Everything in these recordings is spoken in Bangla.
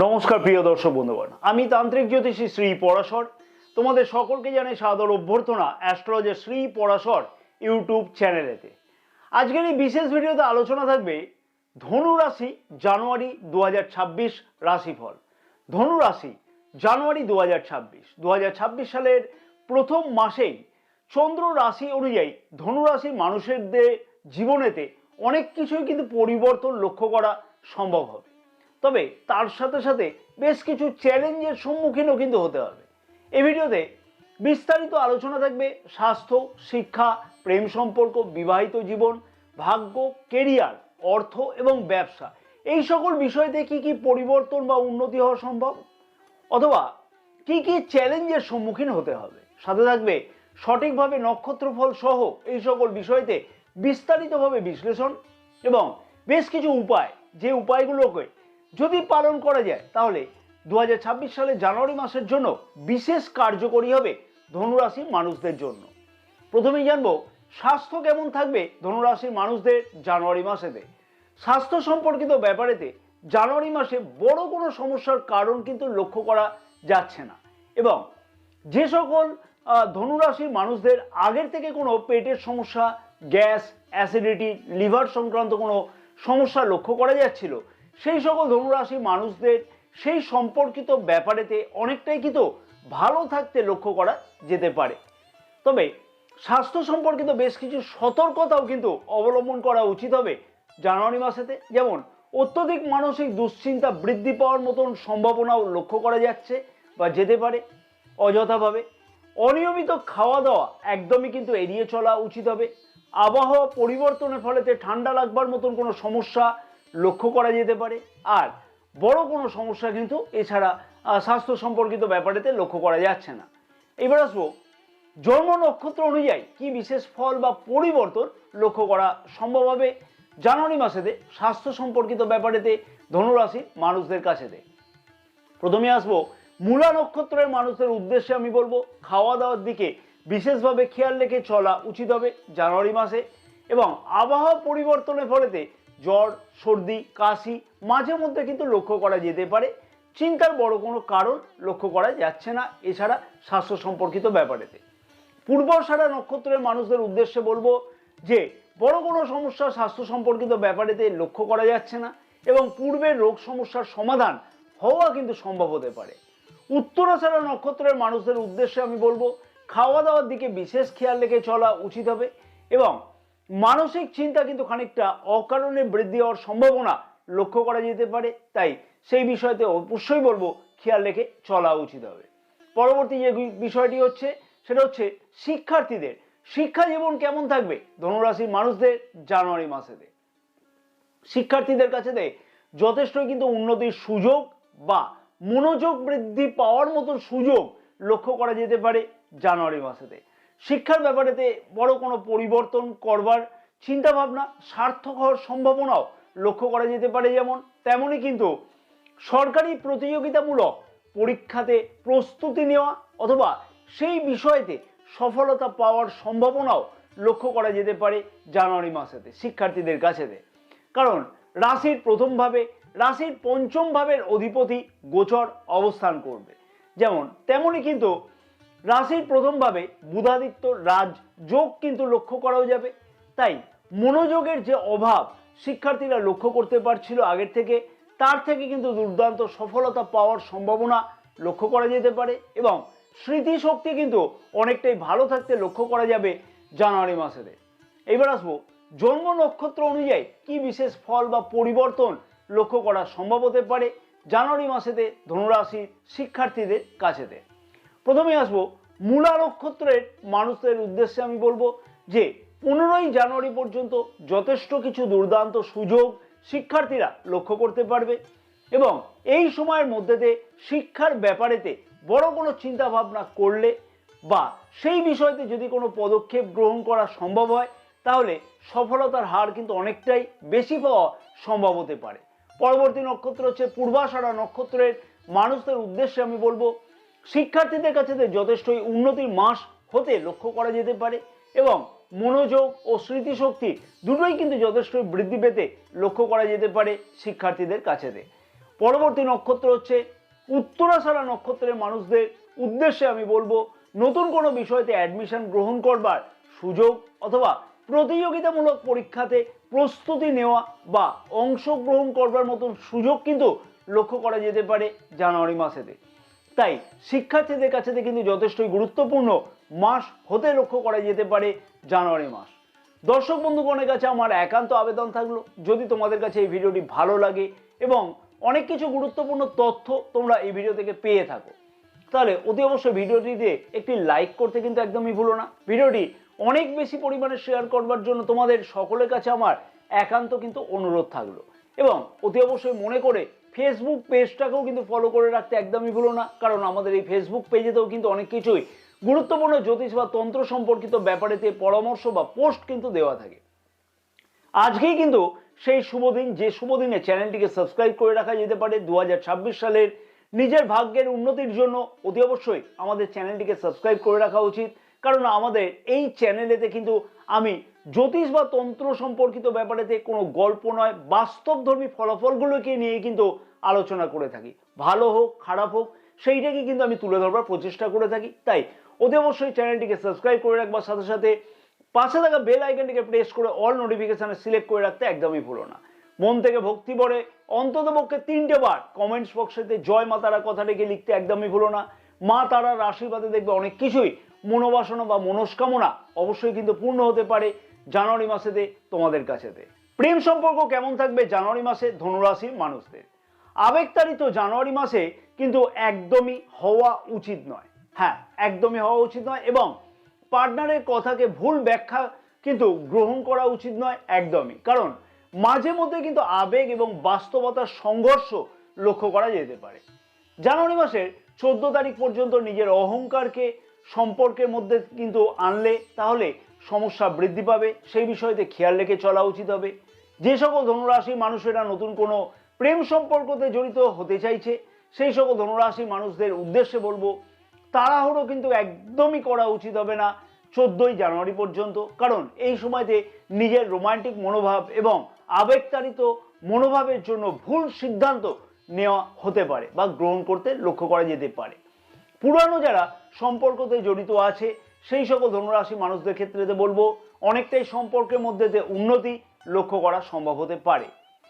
নমস্কার প্রিয় দর্শক বন্ধুগণ, আমি তান্ত্রিক জ্যোতিষী শ্রী পরাশর তোমাদের সকলকে জানাই সাদর অভ্যর্থনা অ্যাস্ট্রোলজার শ্রী পরাশর ইউটিউব চ্যানেলেতে। আজকের এই বিশেষ ভিডিওতে আলোচনা থাকবে ধনু রাশি জানুয়ারি 2026 রাশিফল। ধনু রাশি জানুয়ারি 2026 সালের প্রথম মাসেই চন্দ্র রাশি অনুযায়ী ধনু রাশির মানুষদের জীবনেতে অনেক কিছুই কিন্তু পরিবর্তন লক্ষ্য করা সম্ভব হবে। তবে তার সাথে সাথে বেশ কিছু চ্যালেঞ্জের সম্মুখীনও কিন্তু হতে হবে। এই ভিডিওতে বিস্তারিত আলোচনা থাকবে স্বাস্থ্য, শিক্ষা, প্রেম সম্পর্ক, বিবাহিত জীবন, ভাগ্য, কেরিয়ার, অর্থ এবং ব্যবসা, এই সকল বিষয়তে কি কি পরিবর্তন বা উন্নতি হওয়া সম্ভব, অথবা কি কি চ্যালেঞ্জের সম্মুখীন হতে হবে। সাথে থাকবে সঠিকভাবে নক্ষত্রফল সহ এই সকল বিষয়তে বিস্তারিতভাবে বিশ্লেষণ এবং বেশ কিছু উপায়, যে উপায়গুলোকে যদি পালন করা যায় তাহলে 2026 সালে জানুয়ারি মাসের জন্য বিশেষ কার্যকরী হবে ধনুরাশির মানুষদের জন্য। প্রথমেই জানবো স্বাস্থ্য কেমন থাকবে ধনুরাশির মানুষদের জানুয়ারি মাসেতে। স্বাস্থ্য সম্পর্কিত ব্যাপারেতে জানুয়ারি মাসে বড় কোনো সমস্যার কারণ কিন্তু লক্ষ্য করা যাচ্ছে না, এবং যে সকল ধনুরাশির মানুষদের আগের থেকে কোনো পেটের সমস্যা, গ্যাস, অ্যাসিডিটি, লিভার সংক্রান্ত কোনো সমস্যা লক্ষ্য করা যাচ্ছিল, সেই সকল ধনুরাশির মানুষদের সেই সম্পর্কিত ব্যাপারেতে অনেকটাই কিন্তু ভালো থাকতে লক্ষ্য করা যেতে পারে। তবে স্বাস্থ্য সম্পর্কিত বেশ কিছু সতর্কতাও কিন্তু অবলম্বন করা উচিত হবে জানুয়ারি মাসেতে। যেমন অত্যধিক মানসিক দুশ্চিন্তা বৃদ্ধি পাওয়ার মতন সম্ভাবনাও লক্ষ্য করা যাচ্ছে বা যেতে পারে অযথাভাবে। অনিয়মিত খাওয়া দাওয়া একদমই কিন্তু এড়িয়ে চলা উচিত হবে। আবহাওয়া পরিবর্তনের ফলেতে ঠান্ডা লাগবার মতন কোনো সমস্যা লক্ষ্য করা যেতে পারে। আর বড় কোনো সমস্যা কিন্তু এছাড়া স্বাস্থ্য সম্পর্কিত ব্যাপারেতে লক্ষ্য করা যাচ্ছে না। এবার আসবো জন্ম নক্ষত্র অনুযায়ী কি বিশেষ ফল বা পরিবর্তন লক্ষ্য করা সম্ভব হবে জানুয়ারি মাসেতে স্বাস্থ্য সম্পর্কিত ব্যাপারেতে ধনুরাশির মানুষদের কাছেতে। প্রথমে আসবো মূলা নক্ষত্রের মানুষদের উদ্দেশ্যে আমি বলবো খাওয়া দাওয়ার দিকে বিশেষভাবে খেয়াল রেখে চলা উচিত হবে জানুয়ারি মাসে, এবং আবহাওয়া পরিবর্তনের ফলেতে জ্বর, সর্দি, কাশি মাঝে মধ্যে কিন্তু লক্ষ্য করা যেতে পারে। চিন্তার বড় কোনো কারণ লক্ষ্য করা যাচ্ছে না এছাড়া স্বাস্থ্য সম্পর্কিত ব্যাপারেতে। পূর্বাষাঢ়া নক্ষত্রের মানুষদের উদ্দেশ্যে বলবো যে বড় কোনো সমস্যা স্বাস্থ্য সম্পর্কিত ব্যাপারেতে লক্ষ্য করা যাচ্ছে না, এবং পূর্বের রোগ সমস্যার সমাধান হওয়া কিন্তু সম্ভব হতে পারে। উত্তরাষাঢ়া নক্ষত্রের মানুষদের উদ্দেশ্যে আমি বলবো খাওয়া দাওয়ার দিকে বিশেষ খেয়াল রেখে চলা উচিত হবে, এবং মানসিক চিন্তা কিন্তু খানিকটা অকারণে বৃদ্ধি হওয়ার সম্ভাবনা লক্ষ্য করা যেতে পারে। তাই সেই বিষয়তে অবশ্যই বলবো খেয়াল রেখে চলা উচিত হবে। পরবর্তী যে বিষয়টি হচ্ছে সেটা হচ্ছে শিক্ষার্থীদের শিক্ষা জীবন কেমন থাকবে ধনুরাশির মানুষদের জানুয়ারি মাসেতে। শিক্ষার্থীদের কাছে যথেষ্টই কিন্তু উন্নতির সুযোগ বা মনোযোগ বৃদ্ধি পাওয়ার মতো সুযোগ লক্ষ্য করা যেতে পারে জানুয়ারি মাসেতে। শিক্ষার ব্যাপারেতে বড় কোনো পরিবর্তন করবার চিন্তা ভাবনা সার্থক হওয়ার সম্ভাবনাও লক্ষ্য করা যেতে পারে। যেমন তেমনই কিন্তু সরকারি প্রতিযোগিতামূলক পরীক্ষাতে প্রস্তুতি নেওয়া অথবা সেই বিষয়তে সফলতা পাওয়ার সম্ভাবনাও লক্ষ্য করা যেতে পারে জানুয়ারি মাসেতে শিক্ষার্থীদের কাছেতে। কারণ রাশির প্রথম ভাবে, রাশির পঞ্চম ভাবের অধিপতি গোচর অবস্থান করবে, যেমন তেমনই কিন্তু রাশির প্রথম ভাবে বুধাদিত্য রাজ যোগ কিন্তু লক্ষ্য করাও যাবে। তাই মনোযোগের যে অভাব শিক্ষার্থীরা লক্ষ্য করতে পারছিল আগের থেকে, তার থেকে কিন্তু দুর্দান্ত সফলতা পাওয়ার সম্ভাবনা লক্ষ্য করা যেতে পারে, এবং স্মৃতিশক্তি কিন্তু অনেকটাই ভালো থাকতে লক্ষ্য করা যাবে জানুয়ারি মাসেতে। এবার আসবো জন্ম নক্ষত্র অনুযায়ী কি বিশেষ ফল বা পরিবর্তন লক্ষ্য করা সম্ভব হতে পারে জানুয়ারি মাসেতে ধনুরাশির শিক্ষার্থীদের কাছেতে। প্রথমে আসবো মূলা নক্ষত্রের মানুষদের উদ্দেশ্যে আমি বলবো যে 15ই জানুয়ারি পর্যন্ত যথেষ্ট কিছু দুর্দান্ত সুযোগ শিক্ষার্থীরা লক্ষ্য করতে পারবে, এবং এই সময়ের মধ্যে শিক্ষার ব্যাপারেতে বড় কোনো চিন্তা ভাবনা করলে বা সেই বিষয়তে যদি কোনো পদক্ষেপ গ্রহণ করা সম্ভব হয় তাহলে সফলতার হার কিন্তু অনেকটাই বেশি পাওয়া সম্ভব হতে পারে। পরবর্তী নক্ষত্র হচ্ছে পূর্বাষাঢ়া নক্ষত্রের মানুষদের উদ্দেশ্যে আমি বলবো শিক্ষার্থীদের কাছে যথেষ্টই উন্নতির মাস হতে লক্ষ্য করা যেতে পারে, এবং মনোযোগ ও স্মৃতিশক্তি দুটোই কিন্তু যথেষ্টই বৃদ্ধি পেতে লক্ষ্য করা যেতে পারে শিক্ষার্থীদের কাছেতে। পরবর্তী নক্ষত্র হচ্ছে উত্তরাষাঢ়া নক্ষত্রের মানুষদের উদ্দেশ্যে আমি বলবো নতুন কোনো বিষয়তে অ্যাডমিশন গ্রহণ করবার সুযোগ অথবা প্রতিযোগিতামূলক পরীক্ষাতে প্রস্তুতি নেওয়া বা অংশগ্রহণ করবার মতন সুযোগ কিন্তু লক্ষ্য করা যেতে পারে জানুয়ারি মাসেতে। তাই শিক্ষার্থীদের কাছে কিন্তু যথেষ্টই গুরুত্বপূর্ণ মাস হতে লক্ষ্য করা যেতে পারে জানুয়ারি মাস। দর্শক বন্ধুগণের কাছে আমার একান্ত আবেদন থাকলো, যদি তোমাদের কাছে এই ভিডিওটি ভালো লাগে এবং অনেক কিছু গুরুত্বপূর্ণ তথ্য তোমরা এই ভিডিও থেকে পেয়ে থাকো, তাহলে অতি অবশ্যই ভিডিওটিতে একটি লাইক করতে কিন্তু একদমই ভুলো না। ভিডিওটি অনেক বেশি পরিমাণে শেয়ার করবার জন্য তোমাদের সকলের কাছে আমার একান্ত কিন্তু অনুরোধ থাকলো, এবং অতি অবশ্যই মনে করে ফেসবুক পেজটাকেও কিন্তু ফলো করে রাখতে একদমই ভুলো না, কারণ আমাদের এই ফেসবুক পেজেতেও কিন্তু অনেক কিছুই গুরুত্বপূর্ণ জ্যোতিষ বা তন্ত্র সম্পর্কিত ব্যাপারেতে পরামর্শ বা পোস্ট কিন্তু দেওয়া থাকে। আজকেই কিন্তু সেই শুভ দিন, যে শুভ দিনে চ্যানেলটিকে সাবস্ক্রাইব করে রাখা যেতে পারে। 2026 সালের নিজের ভাগ্যের উন্নতির জন্য অতি অবশ্যই আমাদের চ্যানেলটিকে সাবস্ক্রাইব করে রাখা উচিত, কারণ আমাদের এই চ্যানেলেতে কিন্তু আমি জ্যোতিষ বা তন্ত্র সম্পর্কিত ব্যাপারেতে কোনো গল্প নয়, বাস্তবধর্মী ফলাফলগুলোকে নিয়ে কিন্তু আলোচনা করে থাকি। ভালো হোক খারাপ হোক সেইটাকে কিন্তু আমি তুলে ধরবার প্রচেষ্টা করে থাকি। তাই অতি অবশ্যই চ্যানেলটিকে সাবস্ক্রাইব করে রাখবার সাথে সাথে পাশে থাকা বেল আইকনটিকে প্রেস করে অল নোটিফিকেশনে সিলেক্ট করে রাখতে একদমই ভুলো না। মন থেকে ভক্তি ভরে অন্ততপক্ষে 3টে বার কমেন্টস বক্সেতে জয় মা তারা কথাটিকে লিখতে একদমই ভুলো না। মা তারার আশীর্বাদে দেখবে অনেক কিছুই মনোবাসনা বা মনস্কামনা অবশ্যই কিন্তু পূর্ণ হতে পারে জানুয়ারি মাসেতে তোমাদের কাছেতে। প্রেম সম্পর্ক কেমন থাকবে জানুয়ারি মাসে ধনুরাশির মানুষদের? আবেগতাড়িত জানুয়ারি মাসে কিন্তু একদমই হওয়া উচিত নয়। হ্যাঁ, একদমই হওয়া উচিত নয়, এবং পার্টনারের কথাকে ভুল ব্যাখ্যা কিন্তু গ্রহণ করা উচিত নয় একদমই, কারণ মাঝে মধ্যে কিন্তু আবেগ এবং বাস্তবতার সংঘর্ষ লক্ষ্য করা যেতে পারে। জানুয়ারি মাসের 14 তারিখ পর্যন্ত নিজের অহংকারকে সম্পর্কের মধ্যে কিন্তু আনলে তাহলে সমস্যা বৃদ্ধি পাবে, সেই বিষয়তে খেয়াল রেখে চলা উচিত হবে। যে সকল ধনুরাশির মানুষেরা নতুন কোনো প্রেম সম্পর্কতে জড়িত হতে চাইছে সেই সকল ধনুরাশির মানুষদের উদ্দেশ্যে বলবো তাড়াহুড়ো কিন্তু একদমই করা উচিত হবে না 14ই জানুয়ারি পর্যন্ত, কারণ এই সময়তে নিজের রোমান্টিক মনোভাব এবং আবেগতাড়িত মনোভাবের জন্য ভুল সিদ্ধান্ত নেওয়া হতে পারে বা গ্রহণ করতে লক্ষ্য করা যেতে পারে। পুরানো যারা সম্পর্কতে জড়িত আছে সেই সকল ধনুরাশি মানুষদের ক্ষেত্রে বলবো অনেকটাই সম্পর্কের মধ্যে উন্নতি লক্ষ্য করা সম্ভব হতে পারে,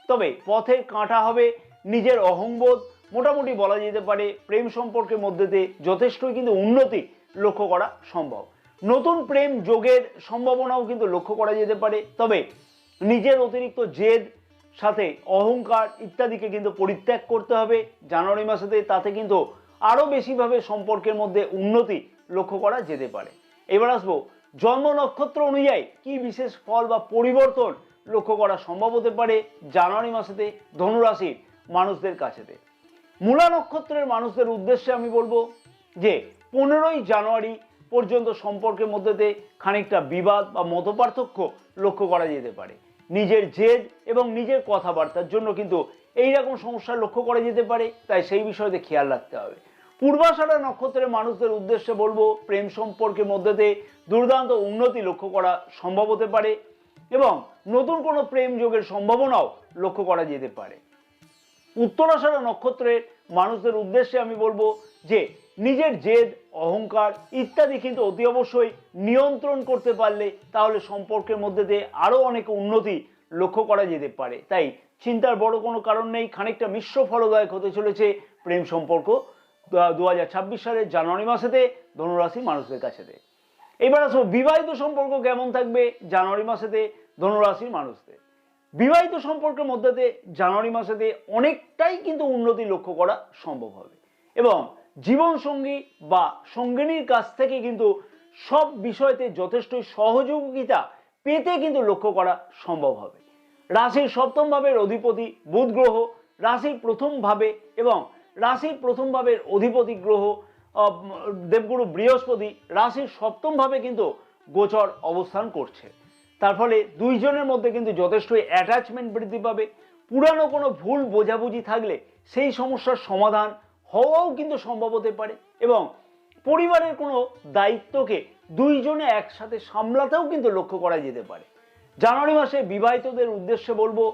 তবে পথের কাঁটা হবে নিজের অহংবোধ। মোটামুটি বলা যেতে পারে প্রেম সম্পর্কের মধ্যে যথেষ্টই কিন্তু উন্নতি লক্ষ্য করা সম্ভব। নতুন প্রেম যোগের সম্ভাবনাও কিন্তু লক্ষ্য করা যেতে পারে, তবে নিজের অতিরিক্ত জেদ সাথে অহংকার ইত্যাদিকে কিন্তু পরিত্যাগ করতে হবে জানুয়ারি মাসেতে, তাতে কিন্তু আরো বেশিভাবে সম্পর্কের মধ্যে উন্নতি লক্ষ্য করা যেতে পারে। এবার আসবো জন্ম নক্ষত্র অনুযায়ী কি বিশেষ ফল বা পরিবর্তন লক্ষ্য করা সম্ভব হতে পারে জানুয়ারি মাসেতে ধনুরাশির মানুষদের কাছেতে। মূলা নক্ষত্রের মানুষদের উদ্দেশ্যে আমি বলবো যে 15ই জানুয়ারি পর্যন্ত সম্পর্কের মধ্যে খানিকটা বিবাদ বা মতপার্থক্য লক্ষ্য করা যেতে পারে। নিজের জেদ এবং নিজের কথাবার্তার জন্য কিন্তু এইরকম সমস্যা লক্ষ্য করা যেতে পারে, তাই সেই বিষয়তে খেয়াল রাখতে হবে। পূর্বাষাঢ়া নক্ষত্রের মানুষদের উদ্দেশ্যে বলবো প্রেম সম্পর্কের মধ্যে দুর্দান্ত উন্নতি লক্ষ্য করা সম্ভব হতে পারে এবং নতুন কোনো প্রেম যোগের সম্ভাবনাও লক্ষ্য করা যেতে পারে। উত্তরাষাঢ়া নক্ষত্রের মানুষদের উদ্দেশ্যে আমি বলবো যে নিজের জেদ অহংকার ইত্যাদি কিন্তু অতি অবশ্যই নিয়ন্ত্রণ করতে পারলে তাহলে সম্পর্কের মধ্যে আরো অনেক উন্নতি লক্ষ্য করা যেতে পারে। তাই চিন্তার বড় কোনো কারণ নেই, খানিকটা মিশ্র ফলদায়ক হতে চলেছে প্রেম সম্পর্ক 2026 সালের জানুয়ারি মাসেতে ধনুরাশি মানুষদের কাছেতে। এবার আসবো বিবাহিত সম্পর্ক কেমন থাকবে জানুয়ারি মাসেতে ধনুরাশির মানুষদের। বিবাহিত সম্পর্কের মধ্যে জানুয়ারি মাসেতে অনেকটাই কিন্তু উন্নতি লক্ষ্য করা সম্ভব হবে এবং জীবন সঙ্গী বা সঙ্গিনীর কাছ থেকে কিন্তু সব বিষয়তে যথেষ্ট সহযোগিতা পেতে কিন্তু লক্ষ্য করা সম্ভব হবে। রাশির সপ্তম ভাবের অধিপতি বুধ গ্রহ রাশির প্রথম ভাবে এবং রাশির প্রথম ভাবের অধিপতি গ্রহ দেবগুরু বৃহস্পতি রাশির সপ্তম ভাবে কিন্তু গোচর অবস্থান করছে। তার ফলে দুইজনের মধ্যে কিন্তু যথেষ্টই অ্যাটাচমেন্ট বৃদ্ধি পাবে। পুরানো কোনো ভুল বোঝাবুঝি থাকলে সেই সমস্যার সমাধান হওয়াও কিন্তু সম্ভব হতে পারে এবং পরিবারের কোনো দায়িত্বকে দুইজনে একসাথে সামলাতেও কিন্তু লক্ষ্য করা যেতে পারে। জানুয়ারি মাসে বিবাহিতদের উদ্দেশ্যে বলবো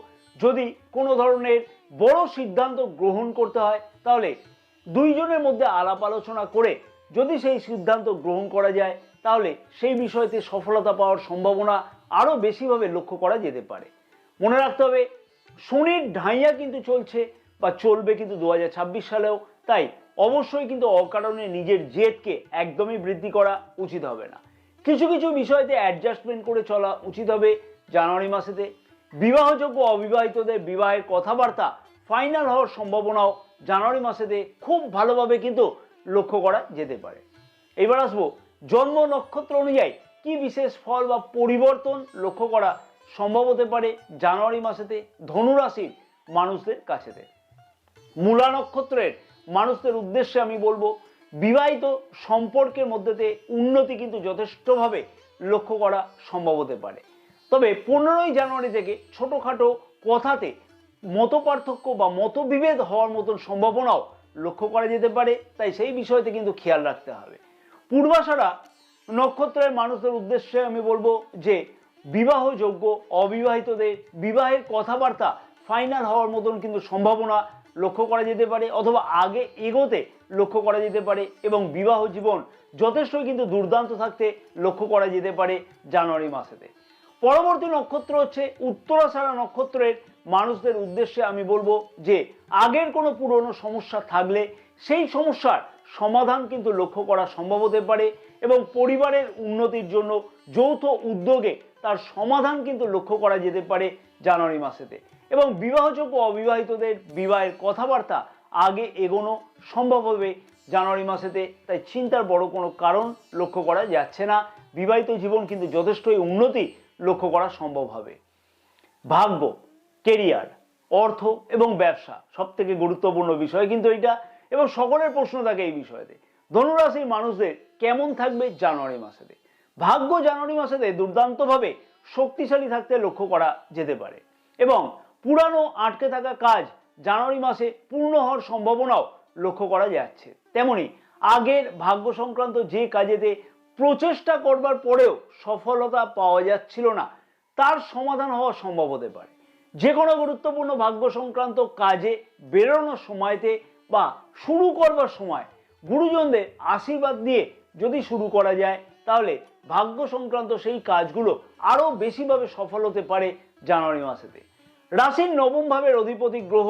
যদি কোনো ধরনের বড় সিদ্ধান্ত গ্রহণ করতে হয় তাহলে দুইজনের মধ্যে আলাপ আলোচনা করে যদি সেই সিদ্ধান্ত গ্রহণ করা যায় তাহলে সেই বিষয়তে সফলতা পাওয়ার সম্ভাবনা আরও বেশিভাবে লক্ষ্য করা যেতে পারে। মনে রাখতে হবে শনির ঢাইয়া কিন্তু চলছে বা চলবে কিন্তু 2026 সালেও, তাই অবশ্যই কিন্তু অকারণে নিজের জেদকে একদমই বৃদ্ধি করা উচিত হবে না। কিছু কিছু বিষয়তে অ্যাডজাস্টমেন্ট করে চলা উচিত হবে জানুয়ারি মাসেতে। বিবাহযোগ্য অবিবাহিতদের বিবাহের কথাবার্তা ফাইনাল হওয়ার সম্ভাবনাও জানুয়ারি মাসেতে খুব ভালোভাবে কিন্তু লক্ষ্য করা যেতে পারে। এবার আসবো জন্ম নক্ষত্র অনুযায়ী কি বিশেষ ফল বা পরিবর্তন লক্ষ্য করা সম্ভব হতে পারে জানুয়ারি মাসেতে ধনুরাশির মানুষদের কাছেতে। মূলা নক্ষত্রের মানুষদের উদ্দেশ্যে আমি বলবো বিবাহিত সম্পর্কের মধ্যেতে উন্নতি কিন্তু যথেষ্টভাবে লক্ষ্য করা সম্ভব হতে পারে। তবে 15ই জানুয়ারি থেকে ছোটোখাটো কথাতে মতপার্থক্য বা মতবিভেদ হওয়ার মতন সম্ভাবনাও লক্ষ্য করা যেতে পারে, তাই সেই বিষয়তে কিন্তু খেয়াল রাখতে হবে। পূর্বাষাঢ়া নক্ষত্রের মানুষদের উদ্দেশ্যে আমি বলবো যে বিবাহযোগ্য অবিবাহিতদের বিবাহের কথাবার্তা ফাইনাল হওয়ার মতন কিন্তু সম্ভাবনা লক্ষ্য করা যেতে পারে অথবা আগে এগোতে লক্ষ্য করা যেতে পারে এবং বিবাহ জীবন যথেষ্টই কিন্তু দুর্দান্ত থাকতে লক্ষ্য করা যেতে পারে জানুয়ারি মাসেতে। পরবর্তী নক্ষত্র হচ্ছে উত্তরাষাঢ়া নক্ষত্রের মানুষদের উদ্দেশ্যে আমি বলবো যে আগের কোনো পুরনো সমস্যা থাকলে সেই সমস্যার সমাধান কিন্তু লক্ষ্য করা সম্ভব হতে পারে এবং পরিবারের উন্নতির জন্য যৌথ উদ্যোগে তার সমাধান কিন্তু লক্ষ্য করা যেতে পারে জানুয়ারি মাসেতে এবং বিবাহযোগ্য অবিবাহিতদের বিবাহের কথাবার্তা আগে এগোনো সম্ভব হবে জানুয়ারি মাসেতে, তাই চিন্তার বড় কোনো কারণ লক্ষ্য করা যাচ্ছে না। বিবাহিত জীবন কিন্তু যথেষ্টই উন্নতি লক্ষ্য করা সম্ভব হবে। ভাগ্য, কেরিয়ার, অর্থ এবং ব্যবসা সবথেকে গুরুত্বপূর্ণ বিষয় কিন্তু এটা এবং সকলের প্রশ্ন থাকে এই বিষয়তে। ধনুরাশির মানুষদের কেমন থাকবে জানুয়ারি মাসেতে? ভাগ্য জানুয়ারি মাসেতে দুর্দান্তভাবে শক্তিশালী থাকতে লক্ষ্য করা যেতে পারে এবং পুরানো আটকে থাকা কাজ জানুয়ারি মাসে পূর্ণ হওয়ার সম্ভাবনাও লক্ষ্য করা যাচ্ছে। তেমনি আগের ভাগ্য সংক্রান্ত যে কাজেতে প্রচেষ্টা করবার পরেও সফলতা পাওয়া যাচ্ছিল না তার সমাধান হওয়া সম্ভব হতে পারে। যে কোনো গুরুত্বপূর্ণ ভাগ্য সংক্রান্ত কাজে বেরোনোর সময়তে বা শুরু করবার সময় গুরুজনদের আশীর্বাদ দিয়ে যদি শুরু করা যায় তাহলে ভাগ্য সংক্রান্ত সেই কাজগুলো আরও বেশিভাবে সফল হতে পারে জানুয়ারি মাসেতে। রাশির নবম ভাবের অধিপতি গ্রহ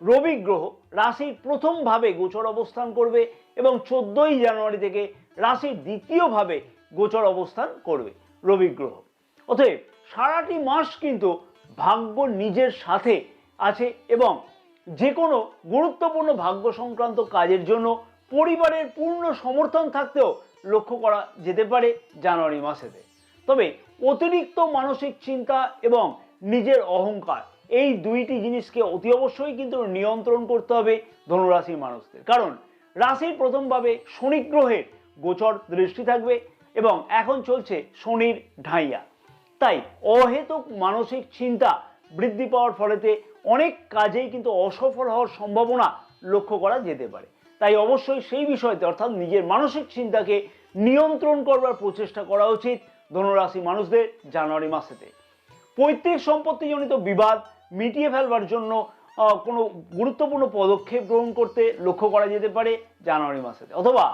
রবি গ্রহ রাশির প্রথম ভাবে গোচর অবস্থান করবে এবং 14ই জানুয়ারি থেকে রাশির দ্বিতীয় ভাবে গোচর অবস্থান করবে রবি গ্রহ। অতএব সারাটি মাস কিন্তু ভাগ্য নিজের সাথে আছে এবং যে কোনো গুরুত্বপূর্ণ ভাগ্য সংক্রান্ত কাজের জন্য পরিবারের পূর্ণ সমর্থন থাকতেও লক্ষ্য করা যেতে পারে জানুয়ারি মাসেতে। তবে অতিরিক্ত মানসিক চিন্তা এবং নিজের অহংকার এই দুইটি জিনিসকে অতি অবশ্যই কিন্তু নিয়ন্ত্রণ করতে হবে ধনুরাশির মানুষদের, কারণ রাশির প্রথমভাবে শনি গ্রহের গোচর দৃষ্টি থাকবে এবং এখন চলছে শনির ঢাইয়া, তাই অহেতুক মানসিক চিন্তা বৃদ্ধি পাওয়ার ফলেতে অনেক কাজেই কিন্তু অসফল হওয়ার সম্ভাবনা লক্ষ্য করা যেতে পারে। তাই অবশ্যই সেই বিষয়তে অর্থাৎ নিজের মানসিক চিন্তাকে নিয়ন্ত্রণ করবার প্রচেষ্টা করা উচিত ধনুরাশি মানুষদের জানুয়ারি মাসেতে। পৈতৃক সম্পত্তিজনিত বিবাদ মিটিয়ে ফেলবার জন্য কোনো গুরুত্বপূর্ণ পদক্ষেপ গ্রহণ করতে লক্ষ্য করা যেতে পারে জানুয়ারি মাসেতে, অথবা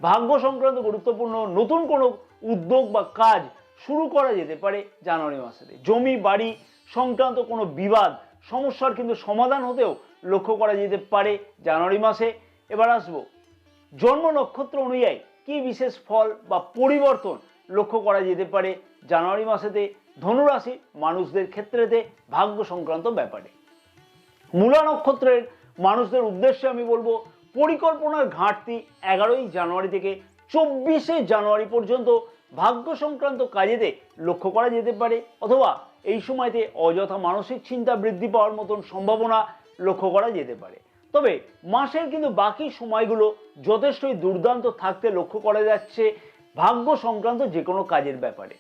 ভাগ্য সংক্রান্ত গুরুত্বপূর্ণ নতুন কোনো উদ্যোগ বা কাজ শুরু করা যেতে পারে জানুয়ারি মাসেতে। জমি বাড়ি সংক্রান্ত কোনো বিবাদ সমস্যার কিন্তু সমাধান হতেও লক্ষ্য করা যেতে পারে জানুয়ারি মাসে। এবার আসবো জন্ম নক্ষত্র অনুযায়ী কি বিশেষ ফল বা পরিবর্তন লক্ষ্য করা যেতে পারে জানুয়ারি মাসেতে ধনুরাশি মানুষদের ক্ষেত্রেতে ভাগ্য সংক্রান্ত ব্যাপারে। মূলা নক্ষত্রের মানুষদের উদ্দেশ্যে আমি বলবো পরিকল্পনার ঘাটতি 11ই জানুয়ারি থেকে 24শে জানুয়ারি পর্যন্ত ভাগ্য সংক্রান্ত কাজেতে লক্ষ্য করা যেতে পারে, অথবা এই সময়তে অযথা মানসিক চিন্তা বৃদ্ধি পাওয়ার মতন সম্ভাবনা লক্ষ্য করা যেতে পারে। তবে মাসের কিন্তু বাকি সময়গুলো যথেষ্টই দুর্দান্ত থাকতে লক্ষ্য করা যাচ্ছে ভাগ্য সংক্রান্ত যে কোনো কাজের ব্যাপারে।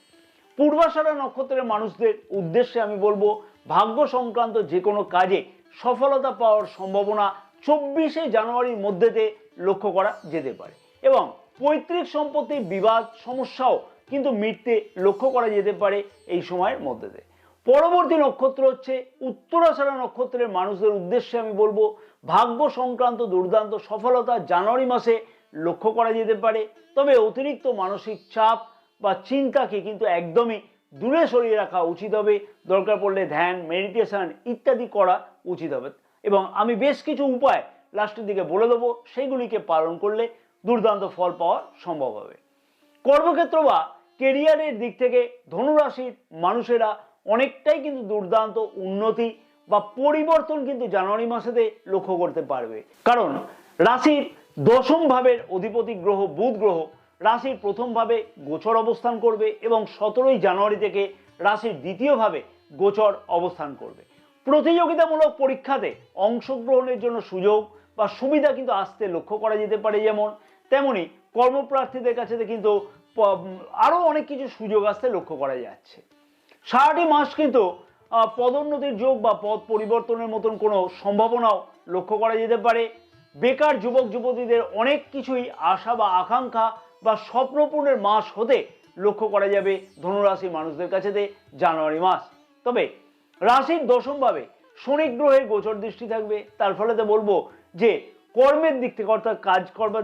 পূর্বাষাঢ়া নক্ষত্রের মানুষদের উদ্দেশ্যে আমি বলবো ভাগ্য সংক্রান্ত যে কোনো কাজে সফলতা পাওয়ার সম্ভাবনা 24শে জানুয়ারির মধ্যেতে লক্ষ্য করা যেতে পারে এবং পৈতৃক সম্পত্তির বিবাদ সমস্যাও কিন্তু মিটতে লক্ষ্য করা যেতে পারে এই সময়ের মধ্যেতে। পরবর্তী নক্ষত্র হচ্ছে উত্তরাষাঢ়া নক্ষত্রের মানুষদের উদ্দেশ্যে আমি বলবো ভাগ্য সংক্রান্ত দুর্দান্ত সফলতা জানুয়ারি মাসে লক্ষ্য করা যেতে পারে। তবে অতিরিক্ত মানসিক চাপ বা চিন্তাকে কিন্তু একদমই দূরে সরিয়ে রাখা উচিত হবে। দরকার পড়লে ধ্যান, মেডিটেশন ইত্যাদি করা উচিত হবে এবং আমি বেশ কিছু উপায় লাস্টের দিকে বলে দেবো, সেইগুলিকে পালন করলে দুর্দান্ত ফল পাওয়া সম্ভব হবে। কর্মক্ষেত্র বা কেরিয়ারের দিক থেকে ধনুরাশির মানুষেরা অনেকটাই কিন্তু দুর্দান্ত উন্নতি বা পরিবর্তন কিন্তু জানুয়ারি মাসেতে লক্ষ্য করতে পারবে। কারণ রাশির দশম ভাবের অধিপতি গ্রহ বুধ গ্রহ রাশির প্রথম ভাবে গোচর অবস্থান করবে এবং 17ই জানুয়ারি থেকে রাশির দ্বিতীয় ভাবে গোচর অবস্থান করবে। প্রতিযোগিতামূলক পরীক্ষাতে অংশগ্রহণের জন্য সুযোগ বা সুবিধা কিন্তু আসতে লক্ষ্য করা যেতে পারে, যেমন তেমনি কর্মপ্রার্থীদের কাছে কিন্তু আরো অনেক কিছু সুযোগ আসতে লক্ষ্য করা যাচ্ছে। সারাটি মাস কিন্তু পদোন্নতির যোগ বা পদ পরিবর্তনের মতন কোনো সম্ভাবনাও লক্ষ্য করা যেতে পারে। বেকার যুবক যুবতীদের অনেক কিছুই আশা বা আকাঙ্ক্ষা বা স্বপ্নপূর্ণের মাস হতে লক্ষ্য করা যাবে ধনুরাশির মানুষদের কাছে জানুয়ারি মাস। তবে রাশির দশম ভাবে শনি গ্রহের গোচর দৃষ্টি থাকবে, তার ফলে তো বলবো যে কর্মের দিক থেকে অর্থাৎ কাজ করবার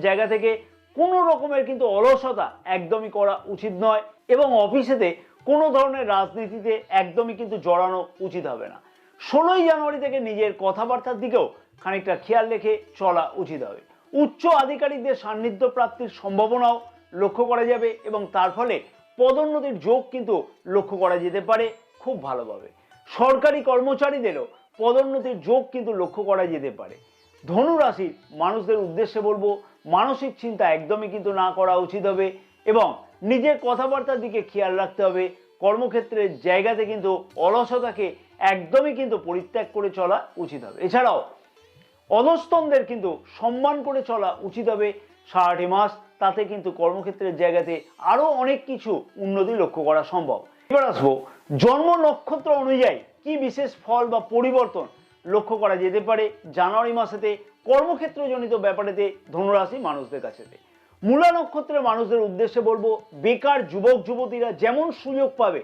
জায়গা থেকে কোনো রকমের কিন্তু অলসতা একদমই করা উচিত নয় এবং অফিসেতে কোনো ধরনের রাজনীতিতে একদমই কিন্তু জড়ানো উচিত হবে না। 16ই জানুয়ারি থেকে নিজের কথাবার্তার দিকেও খানিকটা খেয়াল রেখে চলা উচিত হবে। উচ্চ আধিকারিকদের সান্নিধ্য প্রাপ্তির সম্ভাবনাও লক্ষ্য করা যাবে এবং তার ফলে পদোন্নতির যোগ কিন্তু লক্ষ্য করা যেতে পারে খুব ভালোভাবে। সরকারি কর্মচারীদেরও পদোন্নতির যোগ কিন্তু লক্ষ্য করা যেতে পারে। ধনু রাশির মানুষদের উদ্দেশ্যে বলবো মানসিক চিন্তা একদমই কিন্তু না করা উচিত হবে এবং নিজের কথাবার্তার দিকে খেয়াল রাখতে হবে। কর্মক্ষেত্রের জায়গাতে কিন্তু অলসতাকে একদমই কিন্তু পরিত্যাগ করে চলা উচিত হবে। এছাড়াও অধস্তনদের কিন্তু সম্মান করে চলা উচিত হবে সারাটি মাস, তাতে কিন্তু কর্মক্ষেত্রের জায়গাতে আরো অনেক কিছু উন্নতি লক্ষ্য করা সম্ভব। এবার আসবো জন্ম নক্ষত্র অনুযায়ী কি বিশেষ ফল বা পরিবর্তন লক্ষ্য করা যেতে পারে জানুয়ারি মাসেতে কর্মক্ষেত্রজনিত ব্যাপারেতে ধনুরাশি মানুষদের কাছেতে। মূলা নক্ষত্রের মানুষদের উদ্দেশ্যে বলবো বেকার যুবক যুবতীরা যেমন সুযোগ পাবে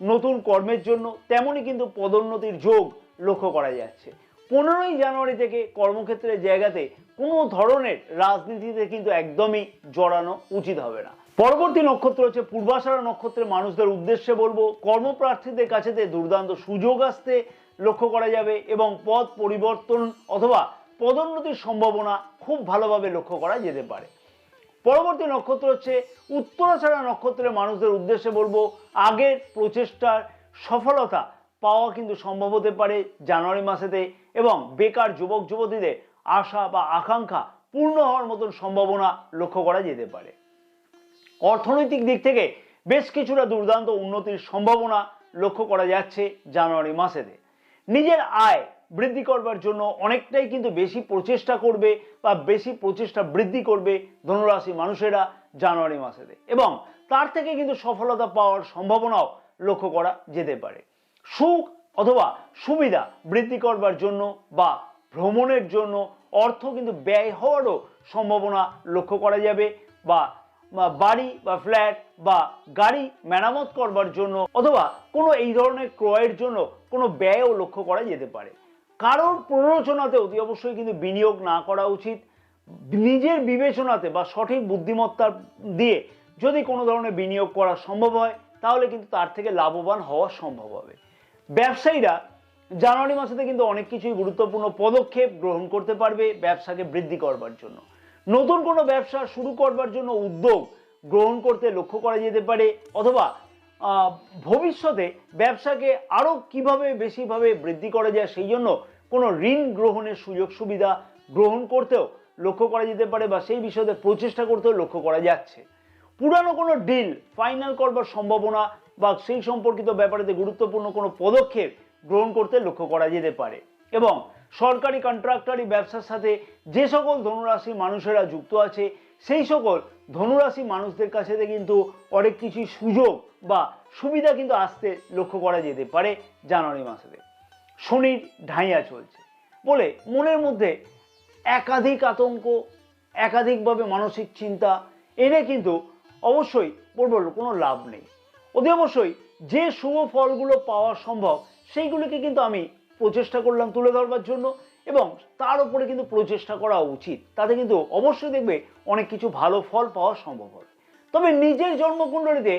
নতুন কর্মের জন্য, তেমনই কিন্তু পদোন্নতির যোগ লক্ষ্য করা যাচ্ছে। 15ই জানুয়ারি থেকে কর্মক্ষেত্রের জায়গাতে কোনো ধরনের রাজনীতিতে কিন্তু একদমই জড়ানো উচিত হবে না। পরবর্তী নক্ষত্র হচ্ছে পূর্বাষাঢ়া নক্ষত্রের মানুষদের উদ্দেশ্যে বলবো কর্মপ্রার্থীদের কাছেতে দুর্দান্ত সুযোগ আসতে লক্ষ্য করা যাবে এবং পদ পরিবর্তন অথবা পদোন্নতির সম্ভাবনা খুব ভালোভাবে লক্ষ্য করা যেতে পারে। পরবর্তী নক্ষত্র হচ্ছে উত্তরাষাঢ়া নক্ষত্রের মানুষদের উদ্দেশ্যে বলবো আগের প্রচেষ্টার সফলতা পাওয়া কিন্তু সম্ভব হতে পারে জানুয়ারি মাসেতে এবং বেকার যুবক যুবতীদের আশা বা আকাঙ্ক্ষা পূর্ণ হওয়ার মতন সম্ভাবনা লক্ষ্য করা যেতে পারে। অর্থনৈতিক দিক থেকে বেশ কিছুটা দুর্দান্ত উন্নতির সম্ভাবনা লক্ষ্য করা যাচ্ছে জানুয়ারি মাসেতে। নিজের আয় বৃদ্ধি করবার জন্য অনেকটাই কিন্তু বেশি প্রচেষ্টা করবে বা বেশি প্রচেষ্টা বৃদ্ধি করবে ধনুরাশি মানুষেরা জানুয়ারি মাসেতে এবং তার থেকে কিন্তু সফলতা পাওয়ার সম্ভাবনাও লক্ষ্য করা যেতে পারে। সুখ অথবা সুবিধা বৃদ্ধি করবার জন্য বা ভ্রমণের জন্য অর্থ কিন্তু ব্যয় হওয়ারও সম্ভাবনা লক্ষ্য করা যাবে বা বাড়ি বা ফ্ল্যাট বা গাড়ি মেরামত করবার জন্য অথবা কোনো এই ধরনের ক্রয়ের জন্য কোনো ব্যয়ও লক্ষ্য করা যেতে পারে। কারোর প্ররোচনাতে অতি অবশ্যই কিন্তু বিনিয়োগ না করা উচিত। নিজের বিবেচনাতে বা সঠিক বুদ্ধিমত্তা দিয়ে যদি কোনো ধরনের বিনিয়োগ করা সম্ভব হয় তাহলে কিন্তু তার থেকে লাভবান হওয়া সম্ভব হবে। ব্যবসায়ীরা জানুয়ারি মাসেতে কিন্তু অনেক কিছুই গুরুত্বপূর্ণ পদক্ষেপ গ্রহণ করতে পারবে ব্যবসাকে বৃদ্ধি করবার জন্য। নতুন কোনো ব্যবসা শুরু করবার জন্য উদ্যোগ গ্রহণ করতে লক্ষ্য করা যেতে পারে অথবা ভবিষ্যতে ব্যবসাকে আরো কিভাবে বেশিভাবে বৃদ্ধি করা যায় সেই জন্য কোনো ঋণ গ্রহণের সুযোগ সুবিধা গ্রহণ করতেও লক্ষ্য করা যেতে পারে বা সেই বিষয়ে প্রচেষ্টা করতেও লক্ষ্য করা যাচ্ছে। পুরানো কোনো ডিল ফাইনাল করবার সম্ভাবনা বা সেই সম্পর্কিত ব্যাপারেতে গুরুত্বপূর্ণ কোনো পদক্ষেপ গ্রহণ করতে লক্ষ্য করা যেতে পারে এবং সরকারি কন্ট্রাক্টরি ব্যবসার সাথে যে সকল ধনুরাশি মানুষেরা যুক্ত আছে সেই সকল ধনুরাশি মানুষদের কাছে কিন্তু অনেক কিছু সুযোগ বা সুবিধা কিন্তু আসতে লক্ষ্য করা যেতে পারে জানুয়ারি মাসেতে। শনির ঢাইয়া চলছে বলে মনের মধ্যে একাধিক আতঙ্ক একাধিকভাবে মানসিক চিন্তা এনে কিন্তু অবশ্যই বলবো কোনো লাভ নেই। অতি অবশ্যই যে শুভ ফলগুলো পাওয়া সম্ভব সেইগুলিকে কিন্তু আমি প্রচেষ্টা করলাম তুলে ধরবার জন্য, এবং তার উপরে কিন্তু প্রচেষ্টা করা উচিত। তাতে কিন্তু অবশ্যই দেখবে অনেক কিছু ভালো ফল পাওয়া সম্ভব হবে। তবে নিজের জন্মকুণ্ডলীতে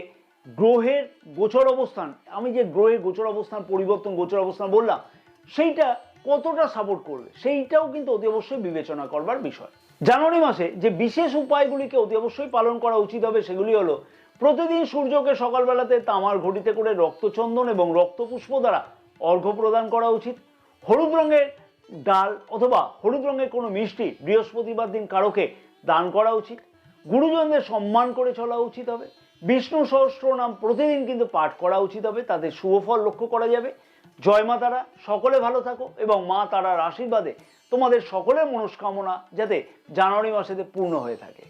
গ্রহের গোচর অবস্থান, আমি যে গ্রহের গোচর অবস্থান পরিবর্তন গোচর অবস্থান বললাম, সেইটা কতটা সাপোর্ট করবে সেইটাও কিন্তু অতি অবশ্যই বিবেচনা করবার বিষয়। জানুয়ারি মাসে যে বিশেষ উপায়গুলিকে অতি অবশ্যই পালন করা উচিত হবে সেগুলি হলো, প্রতিদিন সূর্যকে সকালবেলাতে তামার ঘটিতে করে রক্তচন্দন এবং রক্তপুষ্প দ্বারা অর্ঘ্য প্রদান করা উচিত। হলুদ রঙের ডাল অথবা হলুদ রঙের কোনো মিষ্টি বৃহস্পতিবার দিন কারোকে দান করা উচিত। গুরুজনদের সম্মান করে চলা উচিত হবে। বিষ্ণু সহস্র নাম প্রতিদিন কিন্তু পাঠ করা উচিত হবে, তাতে শুভ ফল লক্ষ্য করা যাবে। জয় মা তারা, সকলে ভালো থাকো এবং মা তারার আশীর্বাদে তোমাদের সকলের মনস্কামনা যাতে জানুয়ারি মাসেতে পূর্ণ হয়ে থাকে।